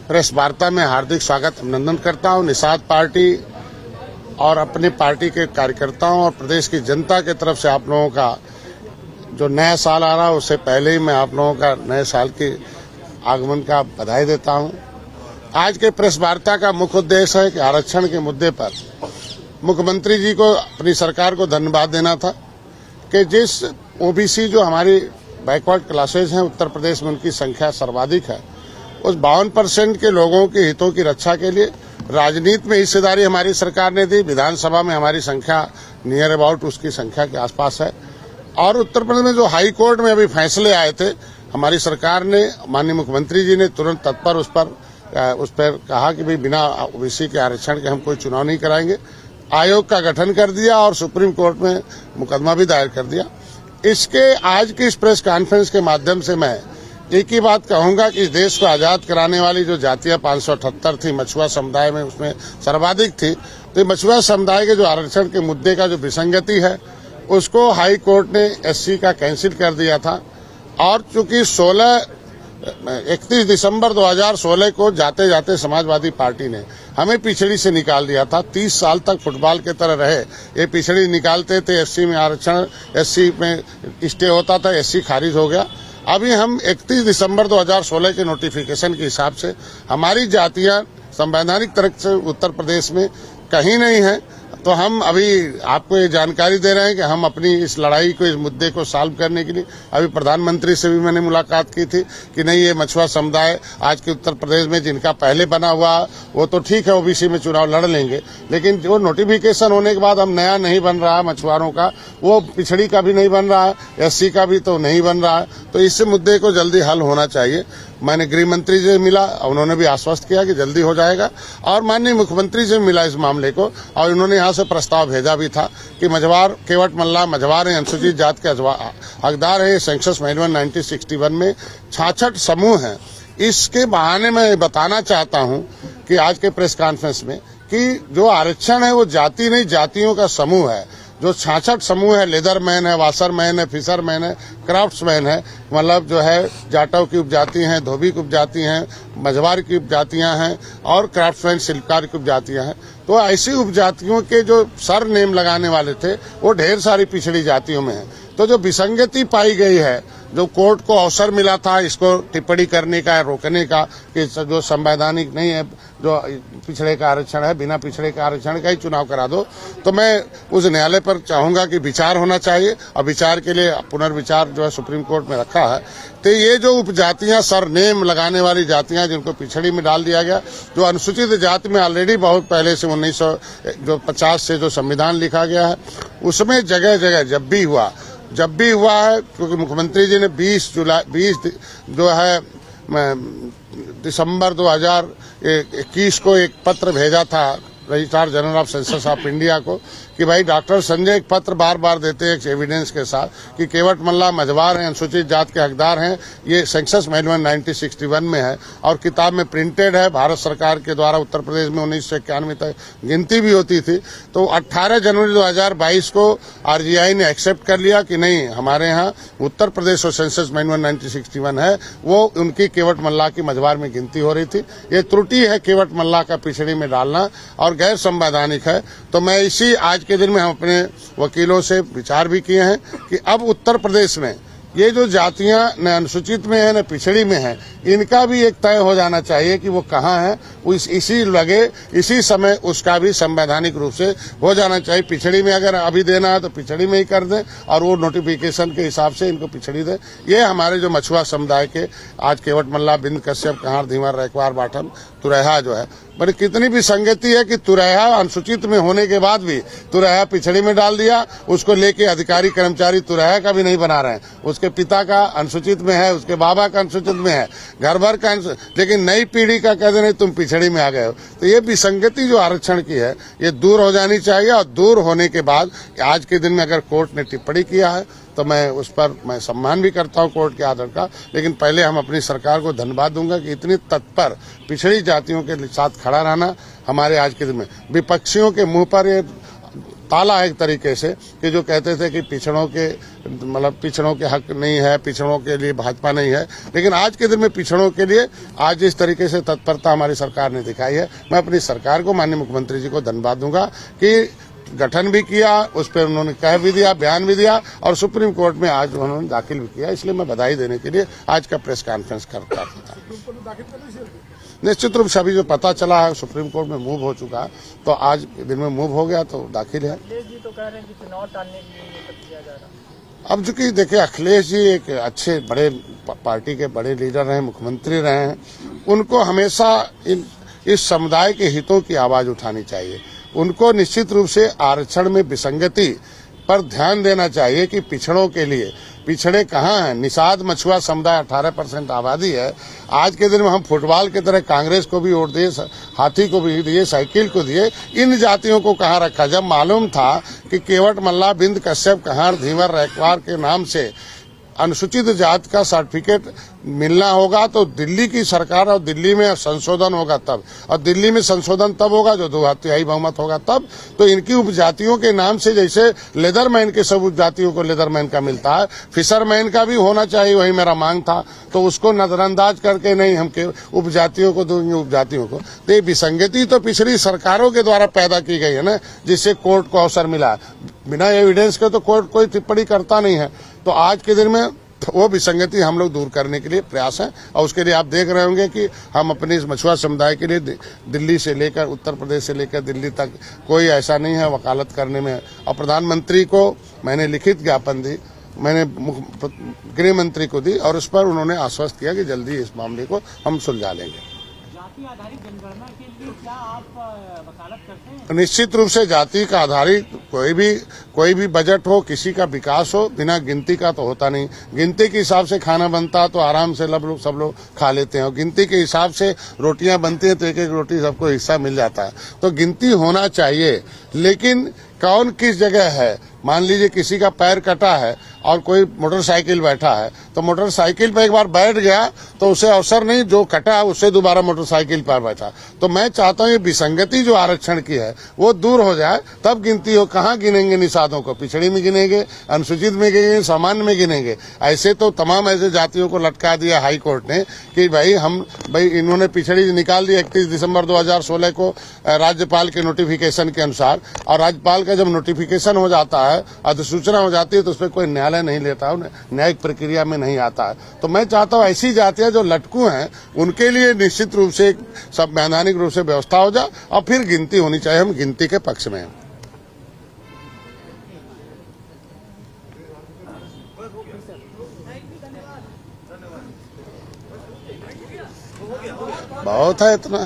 Press वार्ता में हार्दिक स्वागत अभिनंदन करता हूं। निषाद पार्टी और अपनी पार्टी के कार्यकर्ताओं और प्रदेश की जनता की तरफ से आप लोगों का जो नया साल आ रहा है उससे पहले ही मैं आप लोगों का नए साल के आगमन का बधाई देता हूं। आज के प्रेस वार्ता का मुख्य उद्देश्य है कि आरक्षण के मुद्दे पर मुख्यमंत्री जी को अपनी सरकार को धन्यवाद देना था कि जिस ओबीसी जो हमारी बैकवर्ड क्लासेज हैं उत्तर प्रदेश में उनकी संख्या सर्वाधिक है, उस 52% के लोगों के हितों की रक्षा के लिए राजनीति में हिस्सेदारी हमारी सरकार ने दी। विधानसभा में हमारी संख्या नियर अबाउट उसकी संख्या के आसपास है। और उत्तर प्रदेश में जो हाई कोर्ट में अभी फैसले आए थे, हमारी सरकार ने, माननीय मुख्यमंत्री जी ने तुरंत तत्पर उस पर कहा कि भाई बिना ओबीसी के आरक्षण के हम कोई चुनाव नहीं कराएंगे। आयोग का गठन कर दिया और सुप्रीम कोर्ट में मुकदमा भी दायर कर दिया। इसके आज की इस प्रेस कॉन्फ्रेंस के माध्यम से मैं एक ही बात कहूंगा कि इस देश को आजाद कराने वाली जो जातियां 578 थी, मछुआ समुदाय में उसमें सर्वाधिक थी। तो मछुआ समुदाय के जो आरक्षण के मुद्दे का जो विसंगति है उसको हाई कोर्ट ने एससी का कैंसिल कर दिया था। और चूंकि 31 दिसंबर 2016 को जाते जाते समाजवादी पार्टी ने हमें पिछड़ी से निकाल दिया था। 30 साल तक फुटबॉल की तरह रहे ये पिछड़ी निकालते थे। एससी में आरक्षण, एससी में स्टे होता था, एससी खारिज हो गया। अभी हम 31 दिसंबर 2016 के नोटिफिकेशन के हिसाब से हमारी जातियां संवैधानिक तरह से उत्तर प्रदेश में कहीं नहीं है। तो हम अभी आपको ये जानकारी दे रहे हैं कि हम अपनी इस लड़ाई को, इस मुद्दे को सॉल्व करने के लिए अभी प्रधानमंत्री से भी मैंने मुलाकात की थी कि नहीं, ये मछुआ समुदाय आज के उत्तर प्रदेश में जिनका पहले बना हुआ वो तो ठीक है, ओबीसी में चुनाव लड़ लेंगे, लेकिन जो नोटिफिकेशन होने के बाद हम नया नहीं बन रहा है मछुआरों का, वो पिछड़ी का भी नहीं बन रहा है, एससी का भी तो नहीं बन रहा है। तो इस मुद्दे को जल्दी हल होना चाहिए। मैंने गृह मंत्री से मिला, उन्होंने भी आश्वस्त किया कि जल्दी हो जाएगा। और माननीय मुख्यमंत्री से मिला इस मामले को, और उन्होंने यहाँ से प्रस्ताव भेजा भी था कि मझवार, केवट मल्ला मझवार हैं, अनुसूचित जात के हकदार है। सेंसस मैनुअल 1961 में 66 समूह हैं। इसके बहाने मैं बताना चाहता हूं कि आज के प्रेस कॉन्फ्रेंस में कि जो आरक्षण है वो जाति नहीं, जातियों का समूह है। जो 66 समूह है, लेदरमैन है, वाशरमैन है, फिशरमैन है, क्राफ्ट्समैन है, मतलब जो है जाटव की उपजाति हैं, धोबी की उपजाति हैं, मझवार की उपजातियां हैं और क्राफ्ट्समैन शिल्पकार की उपजातियां हैं। तो ऐसी उपजातियों के जो सर नेम लगाने वाले थे वो ढेर सारी पिछड़ी जातियों में है। तो जो विसंगति पाई गई है, जो कोर्ट को अवसर मिला था इसको टिप्पणी करने का, रोकने का कि जो संवैधानिक नहीं है, जो पिछड़े का आरक्षण है, बिना पिछड़े का आरक्षण का ही चुनाव करा दो, तो मैं उस न्यायालय पर चाहूंगा कि विचार होना चाहिए। और विचार के लिए पुनर्विचार जो है सुप्रीम कोर्ट में रखा है। तो ये जो उपजातियां, सरनेम लगाने वाली जातियां जिनको पिछड़ी में डाल दिया गया, जो अनुसूचित जाति में ऑलरेडी बहुत पहले से 1950 से जो संविधान लिखा गया है उसमें जगह जगह जब भी हुआ है, क्योंकि मुख्यमंत्री जी ने 20 जो है दिसंबर 2021 को एक पत्र भेजा था registrar general of census of India को कि भाई डॉक्टर संजय एक पत्र बार बार देते हैं एविडेंस के साथ कि केवट मल्ला मझवार हैं, अनुसूचित जात के हकदार हैं। ये सेंसस मैनुअल 1961 में है और किताब में प्रिंटेड है। भारत सरकार के द्वारा उत्तर प्रदेश में 1991 तक गिनती भी होती थी। तो 18 जनवरी 2022 को आरजीआई ने एक्सेप्ट कर लिया कि नहीं, हमारे यहाँ उत्तर प्रदेश और सेंसस मैनुअल 1961 है, वो उनकी केवट मल्ला की मझवार में गिनती हो रही थी। ये त्रुटि है केवट मल्ला का पिछड़ी में डालना और गैर संवैधानिक है। तो मैं इसी आज के दिन में हम अपने वकीलों से विचार भी किए हैं कि अब उत्तर प्रदेश में ये जो जातियां न अनुसूचित में है न पिछड़ी में है, इनका भी एक तय हो जाना चाहिए कि वो कहाँ है। इसी समय उसका भी संवैधानिक रूप से हो जाना चाहिए। पिछड़ी में अगर अभी देना है तो पिछड़ी में ही कर दें और वो नोटिफिकेशन के हिसाब से इनको पिछड़ी दें। ये हमारे जो मछुआ समुदाय के आज केवट मल्ला, बिंद कश्यप, कहार, धीवर, रैकवार, बाठम, तुरैहा जो है, बड़ी कितनी भी संगति है कि तुरैहा अनुसूचित में होने के बाद भी तुरैहा पिछड़ी में डाल दिया। उसको लेके अधिकारी कर्मचारी तुरैहा का भी नहीं बना रहे हैं। उसके पिता का अनुसूचित में है, उसके बाबा का अनुसूचित में है, घर भर का, लेकिन नई पीढ़ी का कहते नहीं तुम पिछड़ी में आ गए हो। तो ये विसंगति जो आरक्षण की है ये दूर हो जानी चाहिए। और दूर होने के बाद आज के दिन में अगर कोर्ट ने टिप्पणी किया है तो मैं उस पर मैं सम्मान भी करता हूं कोर्ट के आदर का। लेकिन पहले हम अपनी सरकार को धन्यवाद दूंगा कि इतनी तत्पर पिछड़ी जातियों के साथ खड़ा रहना हमारे आज के दिन में। विपक्षियों के मुंह पर ये ताला है एक तरीके से कि जो कहते थे कि पिछड़ों के हक नहीं है, पिछड़ों के लिए भाजपा नहीं है, लेकिन आज के दिन में पिछड़ों के लिए आज इस तरीके से तत्परता हमारी सरकार ने दिखाई है। मैं अपनी सरकार को, माननीय मुख्यमंत्री जी को धन्यवाद दूंगा कि गठन भी किया, उस पर उन्होंने कह भी दिया, बयान भी दिया और सुप्रीम कोर्ट में आज उन्होंने दाखिल भी किया। इसलिए मैं बधाई देने के लिए आज का प्रेस कॉन्फ्रेंस करता था। निश्चित रूप से अभी जो पता चला है सुप्रीम कोर्ट में मूव हो चुका है, तो आज दिन में मूव हो गया तो दाखिल है। तो कह रहे हैं कि चुनाव टालने के लिए किया जा रहा है। अब चूंकि देखिए अखिलेश जी एक अच्छे बड़े पार्टी के बड़े लीडर रहे, मुख्यमंत्री रहे हैं, उनको हमेशा इस समुदाय के हितों की आवाज उठानी चाहिए। उनको निश्चित रूप से आरक्षण में विसंगति पर ध्यान देना चाहिए कि पिछड़ों के लिए पिछड़े कहाँ हैं। निषाद मछुआ समुदाय 18% आबादी है। आज के दिन में हम फुटबॉल की तरह कांग्रेस को भी वोट दिए, हाथी को भी दिए, साइकिल को दिए, इन जातियों को कहाँ रखा। जब मालूम था कि केवट मल्ला, बिंद कश्यप, कहार, धीवर, रैकवार के नाम से अनुसूचित जाति का सर्टिफिकेट मिलना होगा तो दिल्ली की सरकार और दिल्ली में संशोधन होगा तब, और दिल्ली में संशोधन तब होगा जो 2/3 बहुमत होगा तब। तो इनकी उपजातियों के नाम से जैसे लेदरमैन के सब उपजातियों को लेदरमैन का मिलता है, फिशरमैन का भी होना चाहिए, वही मेरा मांग था। तो उसको नजरअंदाज करके नहीं हम के उपजातियों को दूंगे, उपजातियों को। तो ये विसंगति तो पिछली सरकारों के द्वारा पैदा की गई है ना, जिससे कोर्ट को अवसर मिला। बिना एविडेंस के तो कोर्ट कोई टिप्पणी करता नहीं है। तो आज के दिन में वो विसंगति हम लोग दूर करने के लिए प्रयास है, और उसके लिए आप देख रहे होंगे कि हम अपने इस मछुआ समुदाय के लिए दिल्ली से लेकर, उत्तर प्रदेश से लेकर दिल्ली तक कोई ऐसा नहीं है वकालत करने में। और प्रधानमंत्री को मैंने लिखित ज्ञापन दी, मैंने गृह मंत्री को दी, और उस पर उन्होंने आश्वस्त किया कि जल्दी इस मामले को हम सुलझा लेंगे। जाति आधारित जनगणना के लिए क्या आप वकालत करते हैं? निश्चित रूप से जाति का आधारित कोई भी बजट हो, किसी का विकास हो, बिना गिनती का तो होता नहीं। गिनती के हिसाब से खाना बनता तो आराम से सब लोग खा लेते हैं, और गिनती के हिसाब से रोटियां बनती हैं तो एक एक रोटी सबको हिस्सा मिल जाता है। तो गिनती होना चाहिए, लेकिन कौन किस जगह है। मान लीजिए किसी का पैर कटा है और कोई मोटरसाइकिल बैठा है, तो मोटरसाइकिल पर एक बार बैठ गया तो उसे अवसर नहीं, जो कटा है उससे दोबारा मोटरसाइकिल पर बैठा। तो मैं चाहता हूँ ये विसंगति जो आरक्षण की है वो दूर हो जाए, तब गिनती हो। कहाँ गिनेंगे निषादों को? पिछड़ी में गिनेंगे, अनुसूचित में गिनेंगे, सामान्य में गिनेंगे। ऐसे तो तमाम ऐसे जातियों को लटका दिया हाई कोर्ट ने कि भाई इन्होंने पिछड़ी निकाल दी 31 दिसंबर 2016 को राज्यपाल के नोटिफिकेशन के अनुसार, और राज्यपाल का जब नोटिफिकेशन हो जाता है, अधिसूचना हो जाती है, तो उसमें कोई न्यायालय नहीं लेता है, न्यायिक प्रक्रिया में नहीं आता है। तो मैं चाहता हूँ ऐसी जातियां जो लटकू हैं उनके लिए निश्चित रूप से संवैधानिक रूप से व्यवस्था हो जाए, और फिर गिनती होनी चाहिए। हम गिनती के पक्ष में हैं। बहुत है इतना।